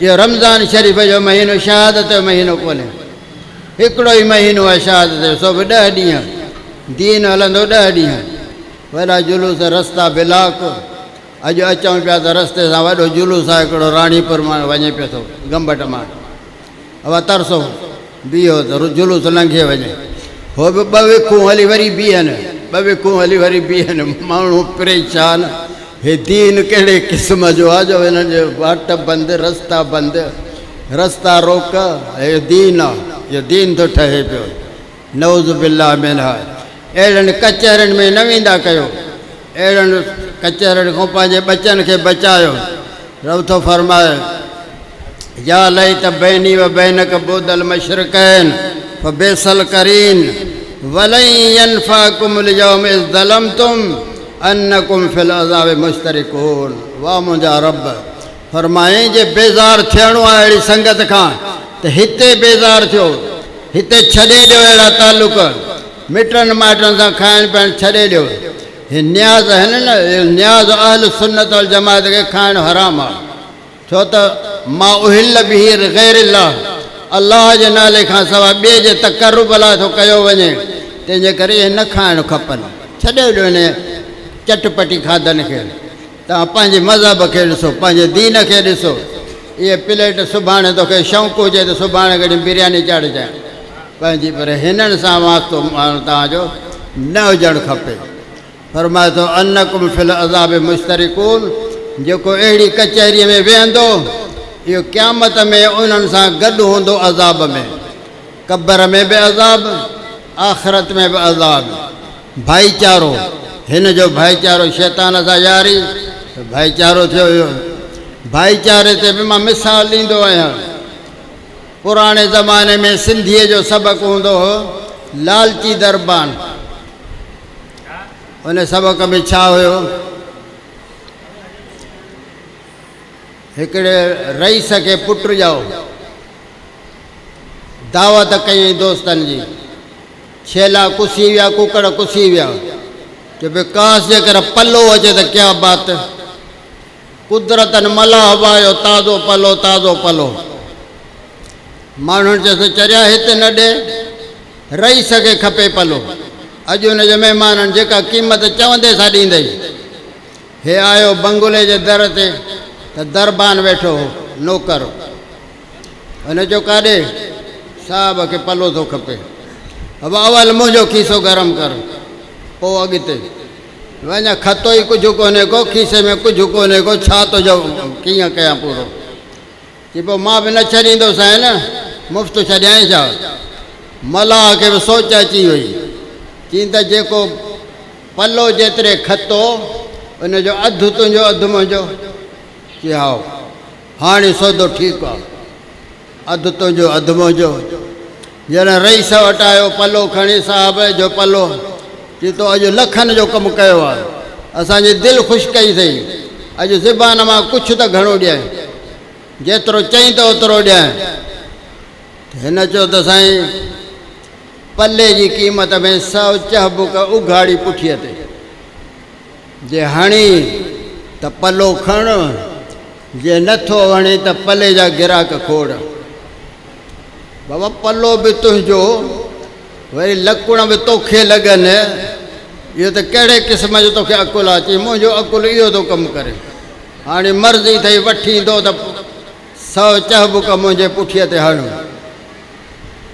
इहो रमज़ान शरीफ़ जो महीनो शहादत जो महीनो कोन्हे। हिकिड़ो ई महीनो आहे शहादत जो, सो बि 10 ॾींहं दीन हलंदो, 10 ॾींहं वॾा जुलूस रस्ता बिलाक। अॼु अचूं पिया त रस्ते सां वॾो जुलूस आहे हिकिड़ो राणीपुर मां वञे पियो थो, गंबट मां। अब तरसो बीहो त जुलूस लंघे वञे। हो बि 2 विखूं हली वरी बीहनि, 2 विखूं हली वरी बीहनि। माण्हू परेशान, हे दीन कहिड़े क़िस्म जो आहे जो हिननि जो वाट बंदि, रस्ता बंदि, रस्ता रोक। हे दीन आहे, इहो दीन थो ठहे पियो। नऊज़ बिल्लाह मिनहा। अहिड़नि कचहरियुनि में न वेंदा कयो, अहिड़नि कचहरियुनि खां पंहिंजे बचनि खे बचायो। रब थो फरमाए या लैत बैनी व बैनक बुदल मशरिकैन फबिसल करीन वलन यनफअकुम अल-यौम इज़ ज़लमतुम अन्नकुम फिल अज़ाब मुश्तरिकून। वाह मुंहिंजा रब, फरमाए जे बेज़ार थियणो आहे अहिड़ी संगत खां त हिते बेज़ार थियो, हिते छॾे ॾियो अहिड़ा तालुक, मिटनि माइटनि सां खाइण पीअण छॾे ॾियो। हे न्याज़ आहिनि न, न्याज़ अहल सुन्नत वल जमात खे खाइण हराम आहे। छो त मां उहिल बिही ग़ैरिल्लाह, अलाह जे नाले खां सवाइ ॿिए जे तक़र्रुब लाइ थो कयो वञे, तंहिंजे करे इहे न खाइणु खपनि। छॾे ॾियो इन चटपटी खाधनि खे। तव्हां पंहिंजे मज़हब खे ॾिसो, पंहिंजे दीन खे ॾिसो। इहे प्लेट सुभाणे तोखे शौक़ु हुजे त सुभाणे कॾहिं बिरयानी चाढ़जांइ पंहिंजी, पर हिननि सां वास्तो माण्हू तव्हांजो न हुजणु खपे। फरमाए थो अन्नकुम फिल अज़ाब मुश्तरिकून। जेको अहिड़ी कचहरीअ में वेहंदो, इहो क़यामत में उन्हनि सां गॾु हूंदो अज़ाब में। क़ब्र में बि अज़ाब, आख़िरत में बि अज़ाब। भाईचारो, हिन जो भाईचारो शैतान सां यारी, भाईचारो थियो। इहो भाईचारे ते बि मां मिसाल ॾींदो आहियां। पुराणे ज़माने में सिंधीअ जो सबक़ु हूंदो हो, लालची दरबान। उन सबक़ में छा हुयो? हिकिड़े रईस खे पुट ॼाओ, दावत कई दोस्तनि जी। छेला कुसी विया, कुकड़ कुसी विया। कि भई कास जेकर पलो अचे त क्या बात, कुदरतन मला हवायो ताज़ो पलो, ताज़ो पलो। माण्हुनि चयोसि चरिया हिते न ॾे, रईस खे खपे पलो। अॼु हुनजे महिमाननि जेका क़ीमत चवंदे सां ॾींदई। हे आयो बंगुले जे दर ते त दरबान वेठो हो, नौकर। हुन चयो काॾे? साहब खे पलो थो खपे। अब अवल मुंहिंजो खीसो गरम कर, पोइ अॻिते वञा। खतो ई कुझु कोन्हे को, खीसे में कुझु कोन्हे को, छा तुंहिंजो कीअं कयां पूरो? की पोइ मां बि न छॾींदुसि आहे न, मुफ़्त छॾियां छा? मलाह खे बि सोच अची वई। चई त जेको पलो जेतिरे खतो, उनजो अधु तुंहिंजो अधु मुंहिंजो। की हा, हाणे सौदो ठीकु आहे, अधु तुंहिंजो अधु मुंहिंजो। ॼण रईस वटि आयो पलो खणी, साहब जो पलो। चई तो अॼु लखनि जो कमु कयो आहे, असांजी दिलि ख़ुशि कई अथई। अॼु ज़बान मां कुझु त घणो ॾियां, जेतिरो चई त ओतिरो ॾियां। हिन चयो त साईं पले जी क़ीमत में 100 चहबुक उघाड़ी पुठीअ ते। जे हणी त पलो खण, जे नथो वणे त पले जा गिराक खोड़। बाबा पलो बि तुंहिंजो, वरी लकुण बि तोखे लॻनि। इहो त कहिड़े क़िस्म जो तोखे अकुलु आहे? अचे मुंहिंजो अकुलु इहो थो कमु करे। हाणे मर्ज़ी अथई वठी ईंदो त 100 चहबुक मुंहिंजे पुठीअ ते हण।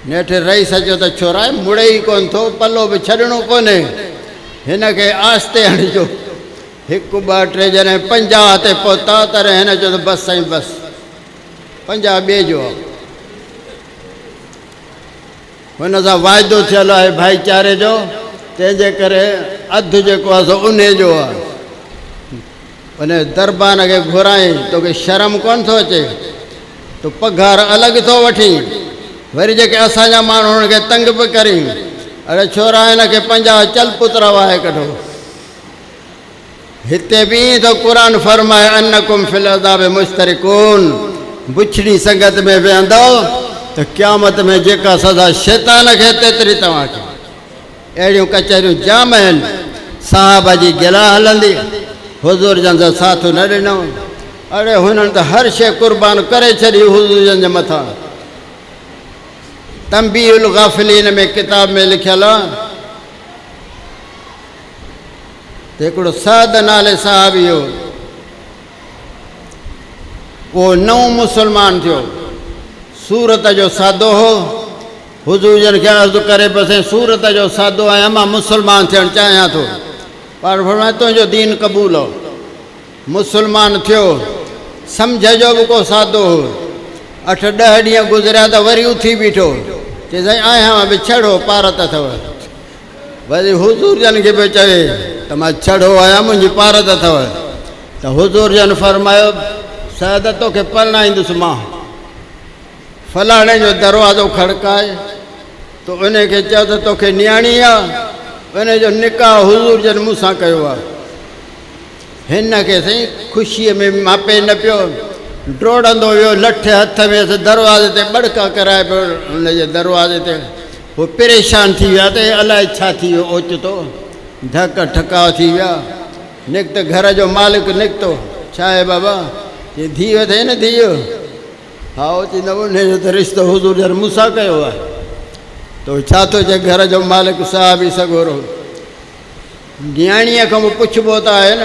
नेठि रईस चयो त छोराए मुड़े ई कोन थो, पलो बि छॾिणो कोन्हे, हिन खे आस्ते हणिजो। 1 2 3 जॾहिं 50 ते पहुता त हिन चयो त बसि साईं बसि, 50 ॿिए जो आहे। हुन सां वाइदो थियलु आहे भाईचारे जो, तंहिंजे करे अधु जेको आहे सो उन जो आहे। उन दरबान खे घुराई तोखे शर्म कोन थो अचे तो पघार अलॻि थो वठी वरी जेके असांजा माण्हू हुनखे तंग बि करी अड़े छोरा हिनखे 50 चल पुत्र वाहे कढो हिते बि तो क़ुरान फरमाए अन्नकुम फिल अज़ाब मुश्तरिकून बुछड़ी संगत में वेहंदो तो क़यामत में जेका सज़ा शैतान खे तेतिरी तव्हांखे अहिड़ियूं कचहरियूं जाम आहिनि साहब जी गिला हलंदी हुज़ूर जन सां साथ न ॾिनो अड़े हुननि त हर शइ क़ुर्बान करे छॾी हुज़ूर जन जे मथां तंबीहुल गाफ़िलीन में किताब में लिखियल आहे त हिकिड़ो साद नाले साहबी हो उहो नओं मुस्लमान थियो सूरत जो सादो हो हुज़ूर जन खे अर्ज़ु करे बसि सूरत जो सादो आहियां मां मुस्लमान थियणु चाहियां थो पर फरमाए तुंहिंजो दीन क़बूल हो मुस्लमान थियो सम्झ जो बि को सादो हो 8-10 ॾींहं गुज़रिया त वरी उथी बीठो चए साईं आहियां बि छड़ो पारत अथव वरी हुज़ूर जन खे बि चवे त मां छड़ो आहियां मुंहिंजी पारत अथव त हुज़ूर जन फरमायो शायद तोखे परणाईंदुसि मां फलाणे जो दरवाज़ो खड़काए तो उनखे चयो त तोखे नियाणी आहे उनजो निकाह हुज़ूर जन मूंसां कयो आहे हिन खे साईं ख़ुशीअ में मापे न पियो डोड़ंदो वियो लठे हथ में दरवाज़े ते बड़का कराए पियो हुनजे दरवाज़े ते उहो परेशान थी विया त अलाए छा थी वियो ओचितो धक ठकाव थी विया निकितो घर जो मालिक निकितो छा आहे बाबा ये धीउ अथई न धीउ हा ओची न उनजो त रिश्तो हुज़ूर जन मूंसां कयो आहे तो छा थो चए घर जो मालिक साहब ई सगोरो नियाणीअ खां पुछबो त आहे न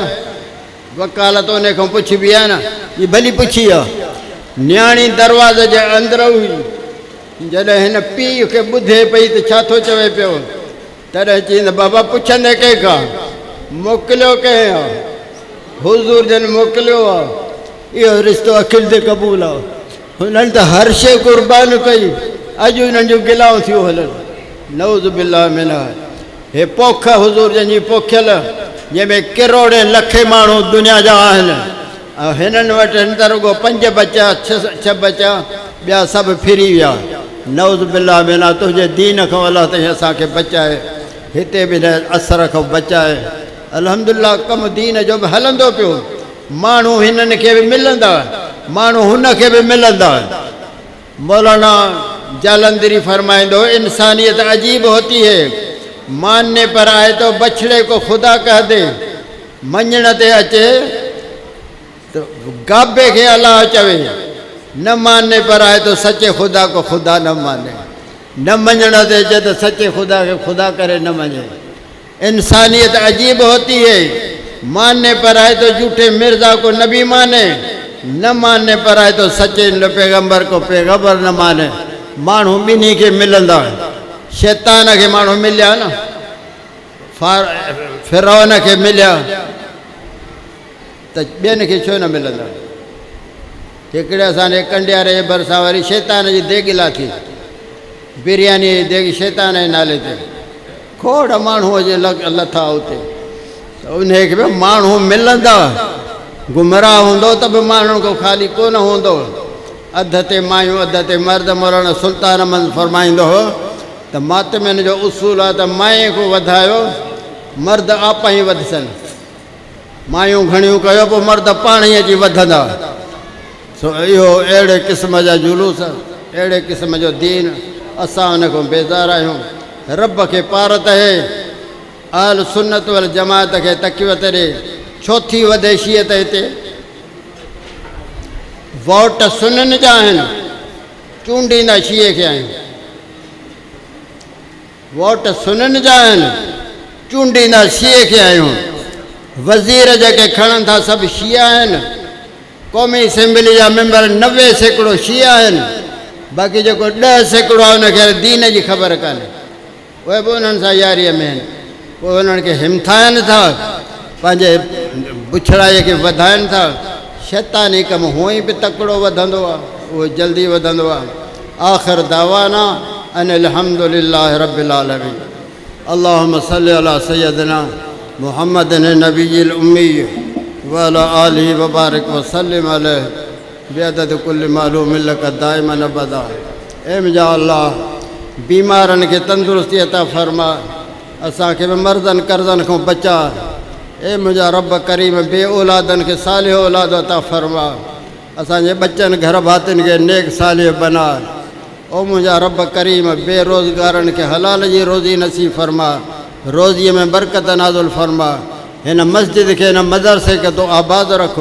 वकालत उन खां पुछबी आहे न ही भली पुछी आहे नियाणी दरवाज़े जे अंदरि हुई जॾहिं हिन पीउ खे ॿुधे पई त छा थो चवे पियो तॾहिं चईंदा बाबा पुछंदे कंहिंखां मोकिलियो कंहिं आहे हुज़ूर जन मोकिलियो आहे इहो रिश्तो अखिल ते क़बूल आहे हुननि त हर शइ क़ुर्बान कई अॼु हिननि जूं गिलाऊं थियूं हलनि नऊज़ बिल्लाह मिना हे पोख हुज़ूर जन जी पोखियल जंहिंमें किरोड़े लखे माण्हू दुनिया जा आहिनि ऐं हिननि वटि हिन त रुॻो 5 बचा 6 बचा ॿिया सभु फिरी विया नऊज़ बिल्लाह मिना तुंहिंजे दीन खां अलाह ताईं असांखे बचाए हिते बि न असर खां बचाए अल्हम्दुलिल्लाह कमु दीन जो बि हलंदो पियो माण्हू हिननि खे बि मिलंदा माण्हू हुनखे बि मिलंदा मौलाना जालंधरी फरमाइंदो इंसानियत अजीब होती है मानने पर आए तो बछड़े को खुदा कह दे मञण ते अचे तो गाबे के अल्लाह चवे न मानने पर आए तो सच्चे खुदा को खुदा न माने न मञण ते अचे तो सच्चे खुदा के खुदा करे न मञे इंसानियत अजीब होती है मानने पर आए तो झूठे मिर्जा को नबी माने न मानने पर आए तो सच्चे पैगंबर को पैगंबर न माने माण्हू ॿिन्ही खे मिलंदा शैतान खे माण्हू मिलिया न फिरौन खे मिलिया त ॿियनि खे छो न मिलंदा हिकिड़े असांजे कंडियारे जे भरिसां वरी शैतान जी देगिला थी बिरयानी जी देग शैतान जे नाले ते खोड़ माण्हूअ जे लथा उते त उनखे बि माण्हू मिलंदा गुमराह हूंदो त बि माण्हुनि खां ख़ाली कोन हूंदो अध ते मायूं अध ते मर्द मौलाना सुल्तान अहमद फरमाईंदो हो त मातमियुनि जो उसूल आहे त माए को वधायो मर्द आपा ई वधसनि मायूं घणियूं कयो पोइ मर्द पाण ई अची वधंदा सो इहो अहिड़े क़िस्म जा जुलूस अहिड़े क़िस्म जो दीन असां उन खां बेज़ार आहियूं रब खे पारत आहे अहल सुन्नत वल जमात खे तकवियत ॾे छो थी वधे शीयत हिते वोट सुननि जा आहिनि चूंडींदा शीए खे आहिनि वोट सुननि जा आहिनि चूंडींदा शीए खे आहियूं वज़ीर जेके खणनि था सभु शिया आहिनि क़ौमी असेंबली जा मेंबर 90% शिया आहिनि बाक़ी जेको 10% आहे उनखे दीन जी ख़बर कान्हे उहे बि उन्हनि सां यारीअ में आहिनि उहे उन्हनि खे हिमथाइनि था पंहिंजे बुछड़ाईअ खे वधाइनि था शैतानी कमु हुअं ई बि तकिड़ो वधंदो आहे उहो जल्दी वधंदो आहे आख़िर दावाना अन अल्हम्दुलिल्लाह रब्बिल आलमीन अल्लाहुम्मा सल्लि अला सय्यदिना मुहम्मदिन नबिय्यिल उम्मी वाला आलिहि व बारिक व सल्लिम अलैहि बिअदद कुल्लि मालूमिन लक दाइमन अबदा। ए मुंहिंजा अल्लाह बीमारनि खे तंदुरुस्ती अता फरमा, असांखे बि मर्दनि कर्ज़नि खां बचा। ए मुंहिंजा रब करीम बे औलादनि खे सालिह औलाद अता फरमा, असांजे बच्चनि घर भातियुनि खे नेक सालिह बना। ओ मुंहिंजा रब करीम बेरोज़गारनि खे हलाल जी रोज़ी नसीब फरमा, रोज़ीअ में बरकत नाज़ुल फरमा। हिन मस्जिद खे हिन मदरसे खे तो आबाद रख।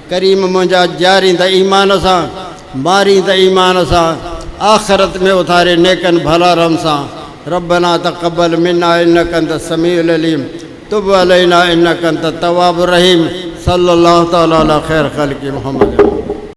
करीम मुंहिंजा जारींद ईमान सां, मारींद ईमान सां, आख़िरत में उथारे नेकन भलारम सां। रब्बना तक़ब्बल मिन्ना इन्नक अंत समीउल अलीम तुब अलैना इन्नक अंत तव्वाबुर रहीम। सल्लल्लाहु तआला अला खैर ख़ल्क़ि मुहम्मद।